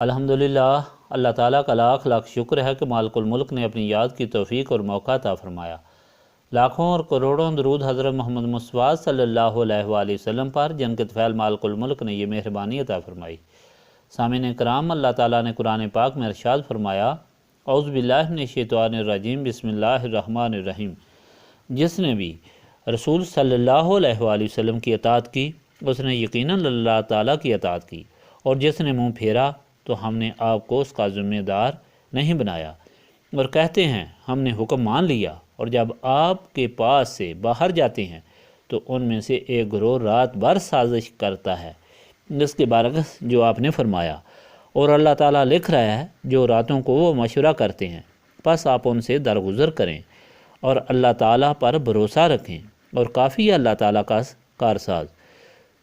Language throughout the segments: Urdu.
الحمدللہ، اللہ تعالیٰ کا لاکھ لاکھ شکر ہے کہ مالک الملک نے اپنی یاد کی توفیق اور موقع عطا فرمایا۔ لاکھوں اور کروڑوں درود حضرت محمد مصطفیٰ صلی اللہ علیہ وآلہ وسلم پر، جن کے طفیل مالک الملک نے یہ مہربانی عطا فرمائی۔ سامعین کرام، اللہ تعالیٰ نے قرآن پاک میں ارشاد فرمایا، اعوذ باللہ من الشیطان الرجیم، بسم اللہ الرحمن الرحیم۔ جس نے بھی رسول صلی اللہ علیہ وآلہ وسلم کی اطاعت کی، اس نے یقیناً اللہ تعالیٰ کی اطاعت کی، اور جس نے منہ پھیرا تو ہم نے آپ کو اس کا ذمہ دار نہیں بنایا۔ اور کہتے ہیں ہم نے حکم مان لیا، اور جب آپ کے پاس سے باہر جاتے ہیں تو ان میں سے ایک گروہ رات بھر سازش کرتا ہے، جس کے برعکس جو آپ نے فرمایا، اور اللہ تعالیٰ لکھ رہا ہے جو راتوں کو وہ مشورہ کرتے ہیں، پس آپ ان سے درگزر کریں اور اللہ تعالیٰ پر بھروسہ رکھیں، اور کافی ہے اللہ تعالیٰ کا کارساز۔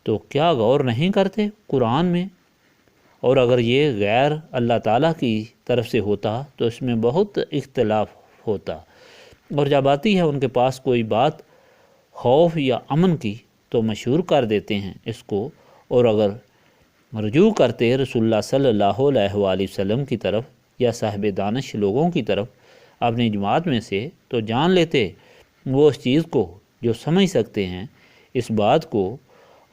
تو کیا غور نہیں کرتے قرآن میں؟ اور اگر یہ غیر اللہ تعالیٰ کی طرف سے ہوتا تو اس میں بہت اختلاف ہوتا، اور جب آتی ہے ان کے پاس کوئی بات خوف یا امن کی تو مشہور کر دیتے ہیں اس کو، اور اگر رجوع کرتے رسول اللہ صلی اللہ علیہ وآلہ وسلم کی طرف یا صاحب دانش لوگوں کی طرف اپنی جماعت میں سے، تو جان لیتے وہ اس چیز کو جو سمجھ سکتے ہیں اس بات کو،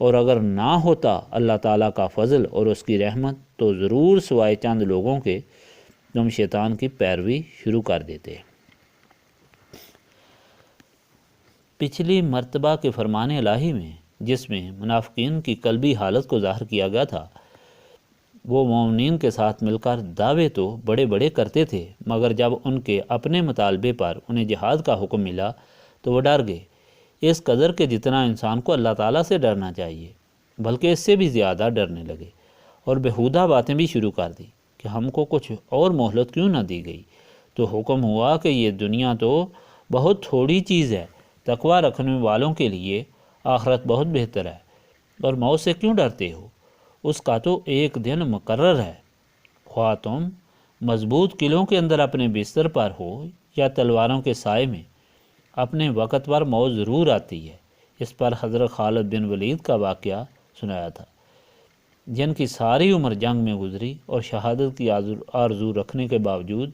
اور اگر نہ ہوتا اللہ تعالیٰ کا فضل اور اس کی رحمت تو ضرور سوائے چند لوگوں کے تم شیطان کی پیروی شروع کر دیتے۔ پچھلی مرتبہ کے فرمان الہی میں، جس میں منافقین کی قلبی حالت کو ظاہر کیا گیا تھا، وہ مومنین کے ساتھ مل کر دعوے تو بڑے بڑے کرتے تھے، مگر جب ان کے اپنے مطالبے پر انہیں جہاد کا حکم ملا تو وہ ڈر گئے، اس قدر کہ جتنا انسان کو اللہ تعالیٰ سے ڈرنا چاہیے، بلکہ اس سے بھی زیادہ ڈرنے لگے، اور بےہودہ باتیں بھی شروع کر دی کہ ہم کو کچھ اور مہلت کیوں نہ دی گئی۔ تو حکم ہوا کہ یہ دنیا تو بہت تھوڑی چیز ہے، تقویٰ رکھنے والوں کے لیے آخرت بہت بہتر ہے، اور موت سے کیوں ڈرتے ہو؟ اس کا تو ایک دن مقرر ہے، خواہ تم مضبوط قلعوں کے اندر اپنے بستر پر ہو یا تلواروں کے سائے میں، اپنے وقت پر موت ضرور آتی ہے۔ اس پر حضرت خالد بن ولید کا واقعہ سنایا تھا، جن کی ساری عمر جنگ میں گزری اور شہادت کی آرزو رکھنے کے باوجود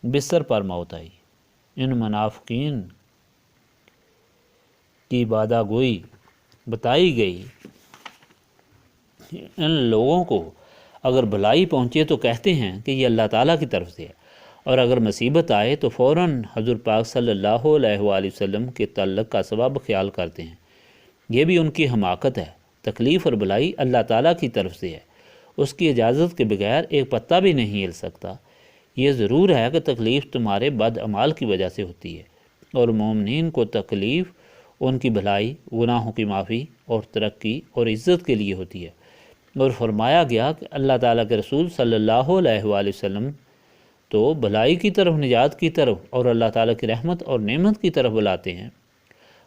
بستر پر موت آئی۔ ان منافقین کی وعدہ گوئی بتائی گئی۔ ان لوگوں کو اگر بھلائی پہنچے تو کہتے ہیں کہ یہ اللہ تعالیٰ کی طرف سے ہے، اور اگر مصیبت آئے تو فوراً حضور پاک صلی اللہ علیہ وآلہ وسلم کے تعلق کا سبب خیال کرتے ہیں۔ یہ بھی ان کی حماقت ہے۔ تکلیف اور بھلائی اللہ تعالیٰ کی طرف سے ہے، اس کی اجازت کے بغیر ایک پتا بھی نہیں ہل سکتا۔ یہ ضرور ہے کہ تکلیف تمہارے بد اعمال کی وجہ سے ہوتی ہے، اور مومنین کو تکلیف ان کی بھلائی، گناہوں کی معافی اور ترقی اور عزت کے لیے ہوتی ہے۔ اور فرمایا گیا کہ اللہ تعالیٰ کے رسول صلی اللہ علیہ وآلہ وسلم تو بھلائی کی طرف، نجات کی طرف اور اللہ تعالیٰ کی رحمت اور نعمت کی طرف بلاتے ہیں،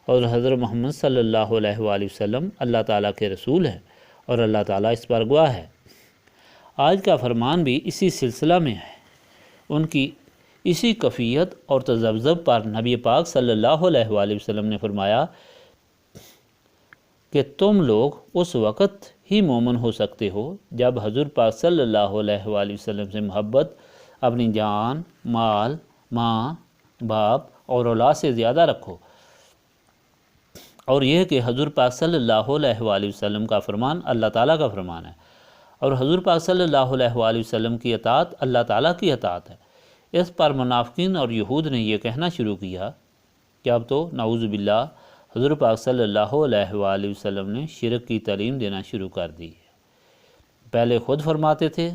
اور حضرت محمد صلی اللہ علیہ وآلہ وسلم اللہ تعالیٰ کے رسول ہیں، اور اللہ تعالیٰ اس پر گواہ ہے۔ آج کا فرمان بھی اسی سلسلہ میں ہے۔ ان کی اسی کفیت اور تذبذب پر نبی پاک صلی اللہ علیہ وآلہ وسلم نے فرمایا کہ تم لوگ اس وقت ہی مومن ہو سکتے ہو جب حضور پاک صلی اللہ علیہ وآلہ وسلم سے محبت اپنی جان، مال، ماں، باپ اور اولاد سے زیادہ رکھو۔ اور یہ کہ حضور پاک صلی اللہ علیہ وآلہ وسلم کا فرمان اللہ تعالیٰ کا فرمان ہے، اور حضور پاک صلی اللہ علیہ وآلہ وسلم کی اطاعت اللہ تعالیٰ کی اطاعت ہے۔ اس پر منافقین اور یہود نے یہ کہنا شروع کیا کہ اب تو نعوذ باللہ حضور پاک صلی اللہ علیہ وآلہ وسلم نے شرک کی تعلیم دینا شروع کر دی ہے۔ پہلے خود فرماتے تھے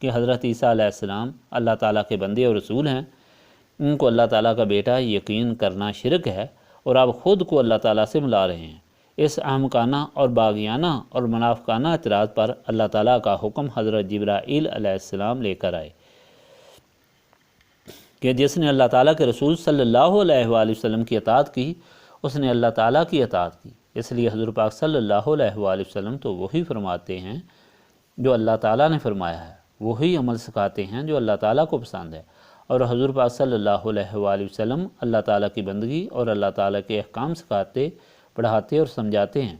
کہ حضرت عیسیٰ علیہ السلام اللہ تعالیٰ کے بندے اور رسول ہیں، ان کو اللہ تعالیٰ کا بیٹا یقین کرنا شرک ہے، اور آپ خود کو اللہ تعالیٰ سے ملا رہے ہیں۔ اس احمقانہ اور باغیانہ اور منافقانہ اعتراض پر اللہ تعالیٰ کا حکم حضرت جبرائیل علیہ السلام لے کر آئے کہ جس نے اللہ تعالیٰ کے رسول صلی اللہ علیہ وآلہ وسلم کی اطاعت کی، اس نے اللہ تعالیٰ کی اطاعت کی۔ اس لیے حضور پاک صلی اللہ علیہ وآلہ وسلم تو وہی فرماتے ہیں جو اللہ تعالیٰ نے فرمایا ہے، وہی عمل سکھاتے ہیں جو اللہ تعالیٰ کو پسند ہے، اور حضور پاک صلی اللہ علیہ وآلہ وسلم اللہ تعالیٰ کی بندگی اور اللہ تعالیٰ کے احکام سکھاتے، پڑھاتے اور سمجھاتے ہیں،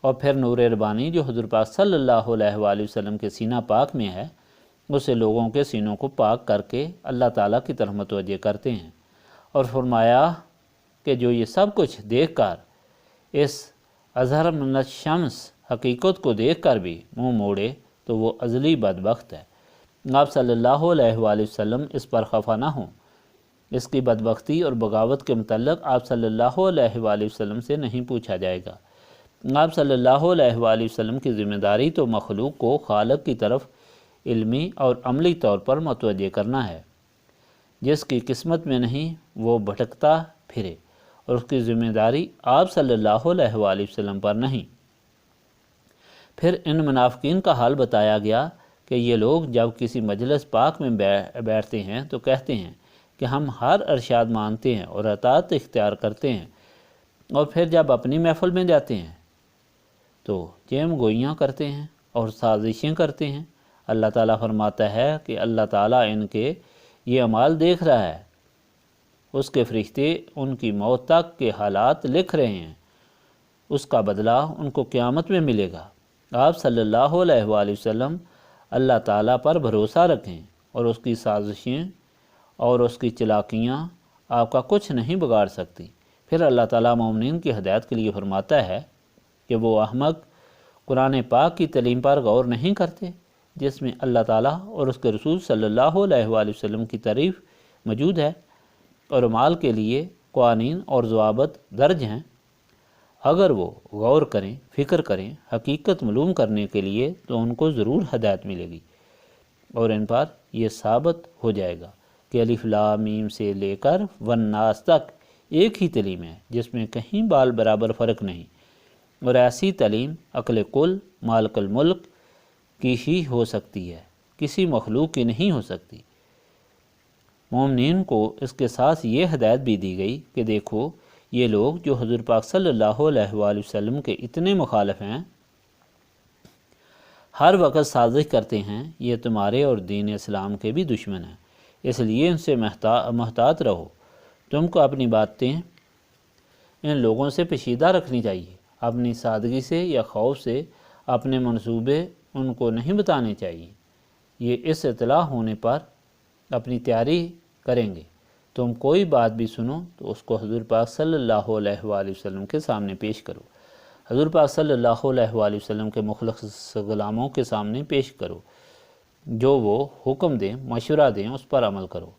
اور پھر نور ربانی جو حضور پاک صلی اللہ علیہ وآلہ وسلم کے سینہ پاک میں ہے، اسے لوگوں کے سینوں کو پاک کر کے اللہ تعالیٰ کی طرف متوجہ کرتے ہیں۔ اور فرمایا کہ جو یہ سب کچھ دیکھ کر اس اظہر من الشمس حقیقت کو دیکھ کر بھی منہ موڑے تو وہ ازلی بدبخت ہے۔ آپ صلی اللہ علیہ وآلہ وسلم اس پر خفا نہ ہوں۔ اس کی بدبختی اور بغاوت کے متعلق آپ صلی اللہ علیہ وآلہ وسلم سے نہیں پوچھا جائے گا۔ آپ صلی اللہ علیہ وآلہ وسلم کی ذمہ داری تو مخلوق کو خالق کی طرف علمی اور عملی طور پر متوجہ کرنا ہے۔ جس کی قسمت میں نہیں وہ بھٹکتا پھرے، اور اس کی ذمہ داری آپ صلی اللہ علیہ وآلہ وسلم پر نہیں۔ پھر ان منافقین کا حال بتایا گیا کہ یہ لوگ جب کسی مجلس پاک میں بیٹھتے ہیں تو کہتے ہیں کہ ہم ہر ارشاد مانتے ہیں اور اطاعت اختیار کرتے ہیں، اور پھر جب اپنی محفل میں جاتے ہیں تو چیم گوئیاں کرتے ہیں اور سازشیں کرتے ہیں۔ اللہ تعالیٰ فرماتا ہے کہ اللہ تعالیٰ ان کے یہ اعمال دیکھ رہا ہے، اس کے فرشتے ان کی موت تک کے حالات لکھ رہے ہیں، اس کا بدلہ ان کو قیامت میں ملے گا۔ آپ صلی اللہ علیہ وآلہ وسلم اللہ تعالیٰ پر بھروسہ رکھیں، اور اس کی سازشیں اور اس کی چلاکیاں آپ کا کچھ نہیں بگاڑ سکتی۔ پھر اللہ تعالیٰ مومنین کی ہدایت کے لیے فرماتا ہے کہ وہ احمق قرآن پاک کی تعلیم پر غور نہیں کرتے، جس میں اللہ تعالیٰ اور اس کے رسول صلی اللہ علیہ وآلہ وسلم کی تعریف موجود ہے، اور اعمال کے لیے قوانین اور ضوابط درج ہیں۔ اگر وہ غور کریں، فکر کریں، حقیقت معلوم کرنے کے لیے، تو ان کو ضرور ہدایت ملے گی، اور ان پر یہ ثابت ہو جائے گا کہ الف لام میم سے لے کر والناس تک ایک ہی تعلیم ہے، جس میں کہیں بال برابر فرق نہیں، اور ایسی تعلیم عقل کل مالک الملک کی ہی ہو سکتی ہے، کسی مخلوق کی نہیں ہو سکتی۔ مومنین کو اس کے ساتھ یہ ہدایت بھی دی گئی کہ دیکھو یہ لوگ جو حضور پاک صلی اللہ علیہ وآلہ وسلم کے اتنے مخالف ہیں، ہر وقت سازش کرتے ہیں، یہ تمہارے اور دین اسلام کے بھی دشمن ہیں، اس لیے ان سے محتاط رہو۔ تم کو اپنی باتیں ان لوگوں سے پوشیدہ رکھنی چاہیے، اپنی سادگی سے یا خوف سے اپنے منصوبے ان کو نہیں بتانے چاہیے۔ یہ اس اطلاع ہونے پر اپنی تیاری کریں گے۔ تم کوئی بات بھی سنو تو اس کو حضور پاک صلی اللہ علیہ وآلہ وسلم کے سامنے پیش کرو، حضور پاک صلی اللہ علیہ وآلہ وسلم کے مخلص غلاموں کے سامنے پیش کرو، جو وہ حکم دیں، مشورہ دیں، اس پر عمل کرو۔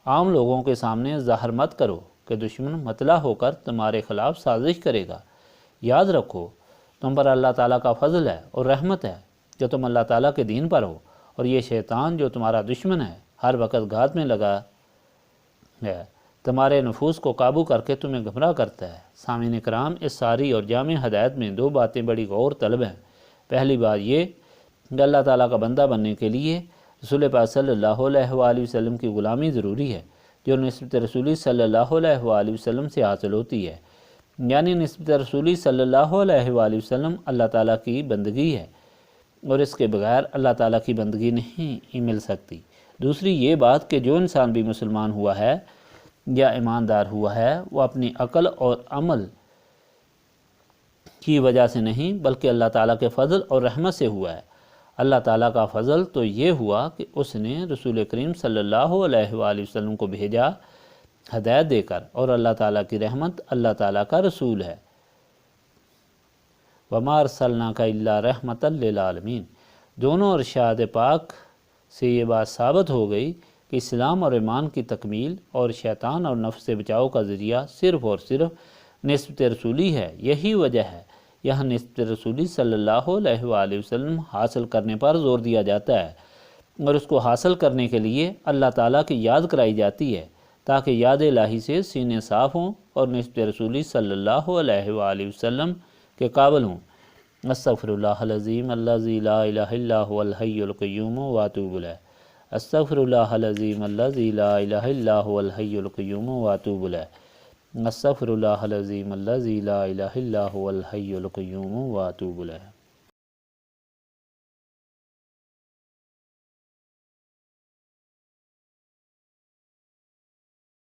عام لوگوں کے سامنے ظاہر مت کرو کہ دشمن مطلع ہو کر تمہارے خلاف سازش کرے گا۔ یاد رکھو تم پر اللہ تعالیٰ کا فضل ہے اور رحمت ہے کہ تم اللہ تعالیٰ کے دین پر ہو، اور یہ شیطان جو تمہارا دشمن ہے ہر وقت گھات میں لگا ہے، تمہارے نفوس کو قابو کر کے تمہیں گمراہ کرتا ہے۔ سامعین کرام، اس ساری اور جامع ہدایت میں دو باتیں بڑی غور طلب ہیں۔ پہلی بات یہ کہ اللہ تعالیٰ کا بندہ بننے کے لیے رسول پاک صلی اللہ علیہ وآلہ وسلم کی غلامی ضروری ہے، جو نسبت رسولی صلی اللہ علیہ وآلہ وسلم سے حاصل ہوتی ہے، یعنی نسبت رسولی صلی اللہ علیہ وآلہ وسلم اللہ تعالیٰ کی بندگی ہے، اور اس کے بغیر اللہ تعالیٰ کی بندگی نہیں مل سکتی۔ دوسری یہ بات کہ جو انسان بھی مسلمان ہوا ہے یا ایماندار ہوا ہے، وہ اپنی عقل اور عمل کی وجہ سے نہیں بلکہ اللہ تعالیٰ کے فضل اور رحمت سے ہوا ہے۔ اللہ تعالیٰ کا فضل تو یہ ہوا کہ اس نے رسول کریم صلی اللہ علیہ وآلہ وسلم کو بھیجا ہدایت دے کر، اور اللہ تعالیٰ کی رحمت اللہ تعالیٰ کا رسول ہے۔ وَمَا أَرْسَلْنَاكَ إِلَّا رَحْمَةً لِّلْعَالَمِينَ۔ دونوں ارشاد پاک سے یہ بات ثابت ہو گئی کہ اسلام اور ایمان کی تکمیل اور شیطان اور نفس سے بچاؤ کا ذریعہ صرف اور صرف نسبت رسولی ہے۔ یہی وجہ ہے یہاں نسبت رسولی صلی اللہ علیہ وآلہ وسلم حاصل کرنے پر زور دیا جاتا ہے، اور اس کو حاصل کرنے کے لیے اللہ تعالیٰ کی یاد کرائی جاتی ہے، تاکہ یاد الہی سے سینے صاف ہوں اور نسبت رسولی صلی اللہ علیہ وآلہ وسلم کے قابل ہوں۔ استغفر اللہ العظیم الذی لا الہ الا هو الحی القیوم واتوب الیہ۔ استغفر اللہ العظیم الذی لا الہ الا هو الحی القیوم واتوب الیہ۔ استغفر اللہ العظیم الذی لا الہ الا هو الحی القیوم واتوب الیہ۔